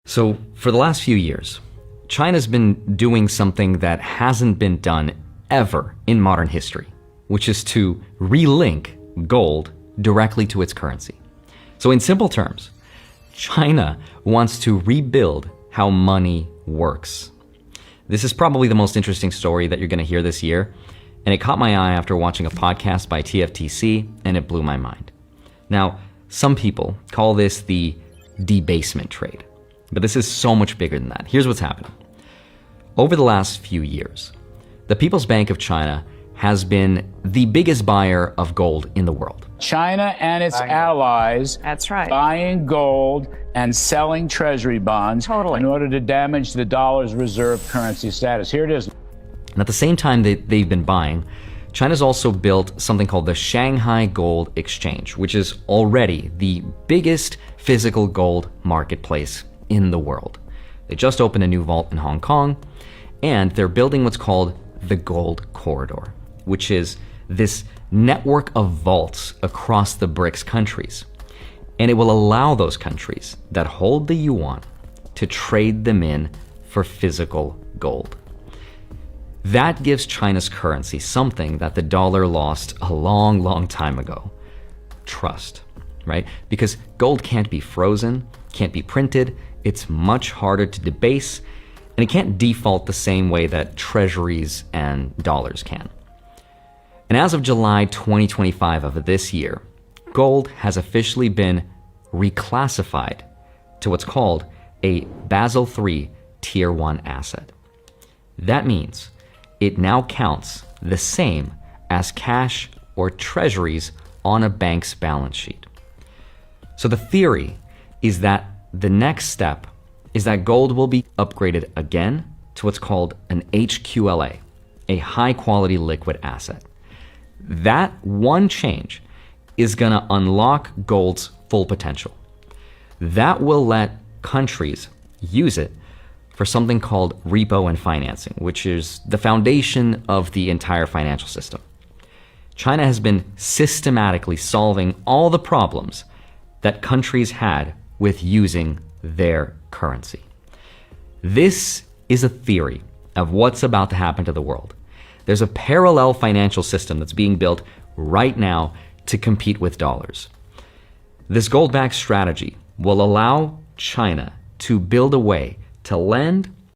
So for the last few years, China's been doing something that hasn't been done ever in modern history, which is to relink gold directly to its currency. So in simple terms, China wants to rebuild how money works. This is probably the most interesting story that you're going to hear this year, and it caught my eye after watching a podcast by TFTC, and it blew my mind. Now, some people call this the debasement trade, but this is so much bigger than that. Here's what's happening. Over the last few years, the People's Bank of China has been the biggest buyer of gold in the world. China and its allies That's right. buying gold and selling treasury bonds Totally. in order to damage the dollar's reserve currency status. Here it is. And at the same time that they've been buying, China's also built something called the Shanghai Gold Exchange, which is already the biggest physical gold marketplace in the world. They just opened a new vault in Hong Kong, and they're building what's called the Gold Corridor, which is this network of vaults across the BRICS countries. And it will allow those countries that hold the yuan to trade them in for physical gold. That gives China's currency something that the dollar lost a long, long time ago: trust, right? Because gold can't be frozen, can't be printed, it's much harder to debase, and it can't default the same way that treasuries and dollars can. And as of July 2025 of this year, gold has officially been reclassified to what's called a Basel III Tier 1 asset. That means it now counts the same as cash or treasuries on a bank's balance sheet. So the theory is that the next step is that gold will be upgraded again to what's called an HQLA, a high quality liquid asset. That one change is going to unlock gold's full potential. That will let countries use it for something called repo and financing, which is the foundation of the entire financial system. China has been systematically solving all the problems that countries had with using their currency. This is a theory of what's about to happen to the world. There's a parallel financial system that's being built right now to compete with dollars. This gold-backed strategy will allow China to build a way to lend